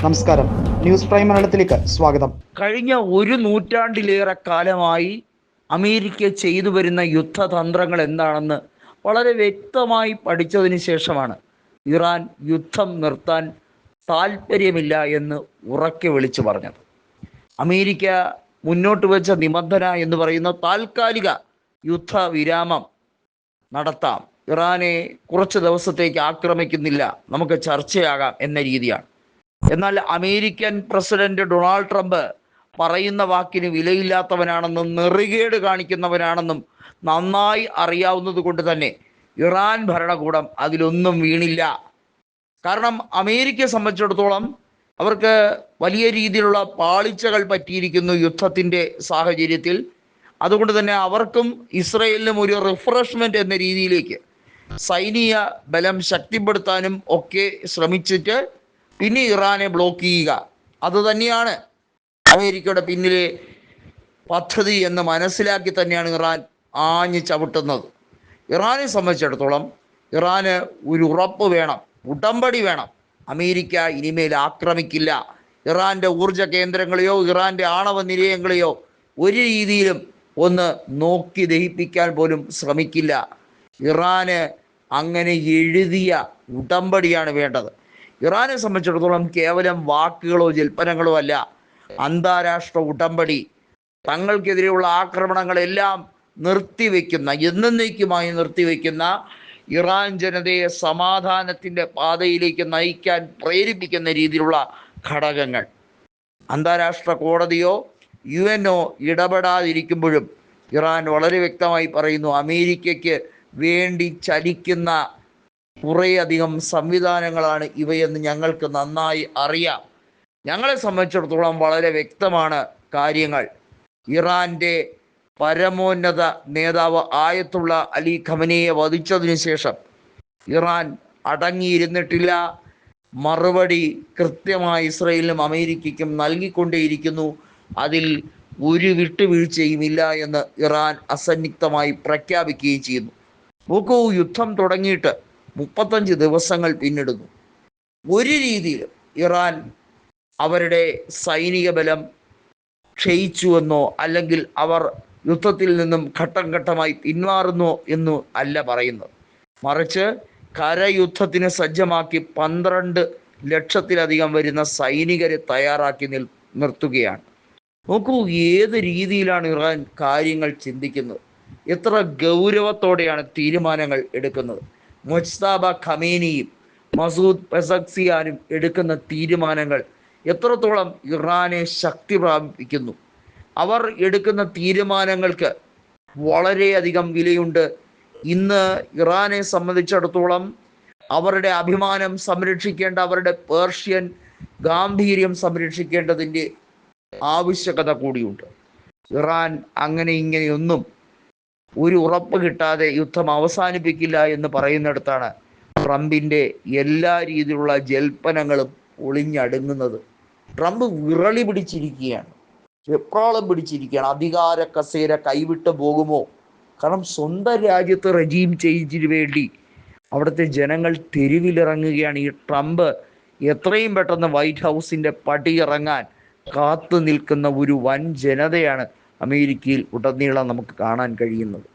നമസ്കാരം, news prime മലയാളത്തിലേക്ക് സ്വാഗതം. കഴിഞ്ഞ ഒരു നൂറ്റാണ്ടിലേറെ കാലമായി അമേരിക്ക ചെയ്തു വരുന്ന യുദ്ധതന്ത്രങ്ങൾ എന്താണെന്ന് വളരെ വ്യക്തമായി പഠിച്ചതിന് ശേഷമാണ് ഇറാൻ യുദ്ധം നിർത്താൻ താല്പര്യമില്ല എന്ന് ഉറക്കെ വിളിച്ചു പറഞ്ഞത്. അമേരിക്ക മുന്നോട്ട് വെച്ച നിബന്ധന എന്ന് പറയുന്ന താൽക്കാലിക യുദ്ധവിരാമം നടത്താം, ഇറാനെ കുറച്ച് ദിവസത്തേക്ക് ആക്രമിക്കുന്നില്ല, നമുക്ക് ചർച്ചയാകാം എന്ന രീതിയാണ്. എന്നാൽ അമേരിക്കൻ പ്രസിഡന്റ് ഡൊണാൾഡ് ട്രംപ് പറയുന്ന വാക്കിന് വിലയില്ലാത്തവനാണെന്നും നെറികേട് കാണിക്കുന്നവനാണെന്നും നന്നായി അറിയാവുന്നത് കൊണ്ട് തന്നെ ഇറാൻ ഭരണകൂടം അതിലൊന്നും വീണില്ല. കാരണം അമേരിക്കയെ സംബന്ധിച്ചിടത്തോളം അവർക്ക് വലിയ രീതിയിലുള്ള പാളിച്ചകൾ പറ്റിയിരിക്കുന്നു യുദ്ധത്തിൻ്റെ സാഹചര്യത്തിൽ. അതുകൊണ്ട് തന്നെ അവർക്കും ഇസ്രയേലിനും ഒരു റിഫ്രഷ്മെന്റ് എന്ന രീതിയിലേക്ക് സൈനിക ബലം ശക്തിപ്പെടുത്താനും ഒക്കെ ശ്രമിച്ചിട്ട് പിന്നെ ഇറാനെ ബ്ലോക്ക് ചെയ്യുക, അതുതന്നെയാണ് അമേരിക്കയുടെ പിന്നിലെ പദ്ധതി എന്ന് മനസ്സിലാക്കി തന്നെയാണ് ഇറാൻ ആഞ്ഞു ചവിട്ടുന്നത്. ഇറാനെ സംബന്ധിച്ചിടത്തോളം ഇറാന് ഒരു ഉറപ്പ് വേണം, ഉടമ്പടി വേണം. അമേരിക്ക ഇനിമേൽ ആക്രമിക്കില്ല, ഇറാൻ്റെ ഊർജ കേന്ദ്രങ്ങളെയോ ഇറാൻ്റെ ആണവ നിലയങ്ങളെയോ ഒരു രീതിയിലും ഒന്ന് നോക്കി ദഹിപ്പിക്കാൻ പോലും ശ്രമിക്കില്ല. ഇറാന് അങ്ങനെ എഴുതിയ ഉടമ്പടിയാണ് വേണ്ടത്. ഇറാനെ സംബന്ധിച്ചിടത്തോളം കേവലം വാക്കുകളോ ജൽപ്പനങ്ങളോ അല്ല, അന്താരാഷ്ട്ര ഉടമ്പടി. തങ്ങൾക്കെതിരെയുള്ള ആക്രമണങ്ങളെല്ലാം നിർത്തിവെക്കുന്ന, എന്നേക്കുമായി നിർത്തിവെക്കുന്ന, ഇറാൻ ജനതയെ സമാധാനത്തിൻ്റെ പാതയിലേക്ക് നയിക്കാൻ പ്രേരിപ്പിക്കുന്ന രീതിയിലുള്ള ഘടകങ്ങൾ. അന്താരാഷ്ട്ര കോടതിയോ UN ഇടപെടാതിരിക്കുമ്പോഴും ഇറാൻ വളരെ വ്യക്തമായി പറയുന്നു, അമേരിക്കയ്ക്ക് വേണ്ടി ചലിക്കുന്ന കുറേയധികം സംവിധാനങ്ങളാണ് ഇവയെന്ന് ഞങ്ങൾക്ക് നന്നായി അറിയാം. ഞങ്ങളെ സംബന്ധിച്ചിടത്തോളം വളരെ വ്യക്തമാണ് കാര്യങ്ങൾ. ഇറാൻ്റെ പരമോന്നത നേതാവ് ആയത്തുള്ള അലി ഖമനയെ വധിച്ചതിന് ശേഷം ഇറാൻ അടങ്ങിയിരുന്നിട്ടില്ല. മറുപടി കൃത്യമായി ഇസ്രയേലിനും അമേരിക്കയ്ക്കും നൽകിക്കൊണ്ടേയിരിക്കുന്നു. അതിൽ ഒരു വിട്ടുവീഴ്ചയും ഇല്ല എന്ന് ഇറാൻ അസന്നിഗ്ധമായി പ്രഖ്യാപിക്കുകയും ചെയ്യുന്നു. നോക്കൂ, യുദ്ധം തുടങ്ങിയിട്ട് 35 ദിവസങ്ങൾ പിന്നിടുന്നു. ഒരു രീതിയിലും ഇറാൻ അവരുടെ സൈനിക ബലം ക്ഷയിച്ചുവെന്നോ അല്ലെങ്കിൽ അവർ യുദ്ധത്തിൽ നിന്നും ഘട്ടം ഘട്ടമായി പിന്മാറുന്നോ എന്നു അല്ല പറയുന്നത്. മറിച്ച് കരയുദ്ധത്തിന് സജ്ജമാക്കി 12 ലക്ഷത്തിലധികം വരുന്ന സൈനികരെ തയ്യാറാക്കി നിർത്തുകയാണ്. നോക്കൂ, ഏത് രീതിയിലാണ് ഇറാൻ കാര്യങ്ങൾ ചിന്തിക്കുന്നത്, എത്ര ഗൗരവത്തോടെയാണ് തീരുമാനങ്ങൾ എടുക്കുന്നത്. മുജ്തബ ഖമേനിയും മസൂദ് പെസക്സിയാനും എടുക്കുന്ന തീരുമാനങ്ങൾ എത്രത്തോളം ഇറാനെ ശക്തി പ്രാപിപ്പിക്കുന്നു. അവർ എടുക്കുന്ന തീരുമാനങ്ങൾക്ക് വളരെയധികം വിലയുണ്ട്. ഇന്ന് ഇറാനെ സംബന്ധിച്ചിടത്തോളം അവരുടെ അഭിമാനം സംരക്ഷിക്കേണ്ട, അവരുടെ പേർഷ്യൻ ഗാംഭീര്യം സംരക്ഷിക്കേണ്ടതിൻ്റെ ആവശ്യകത കൂടിയുണ്ട്. ഇറാൻ അങ്ങനെ ഇങ്ങനെയൊന്നും ഒരു ഉറപ്പ് കിട്ടാതെ യുദ്ധം അവസാനിപ്പിക്കില്ല എന്ന് പറയുന്നിടത്താണ് ട്രംപിൻ്റെ എല്ലാ രീതിയിലുള്ള ജൽപ്പനങ്ങളും ഒളിഞ്ഞടുങ്ങുന്നത്. ട്രംപ് വിറളി പിടിച്ചിരിക്കുകയാണ്, വെപ്രാളം പിടിച്ചിരിക്കുകയാണ്. അധികാര കസേര കൈവിട്ട് പോകുമോ? കാരണം സ്വന്തം രാജ്യത്ത് റെജീം ചേഞ്ചിന് വേണ്ടി അവിടുത്തെ ജനങ്ങൾ തെരുവിലിറങ്ങുകയാണ്. ഈ ട്രംപ് എത്രയും പെട്ടെന്ന് വൈറ്റ് ഹൗസിൻ്റെ പടിയിറങ്ങാൻ കാത്തു നിൽക്കുന്ന ഒരു വൻ ജനതയാണ് അമേരിക്കയിൽ ഉടനീളം നമുക്ക് കാണാൻ കഴിയുന്നത്.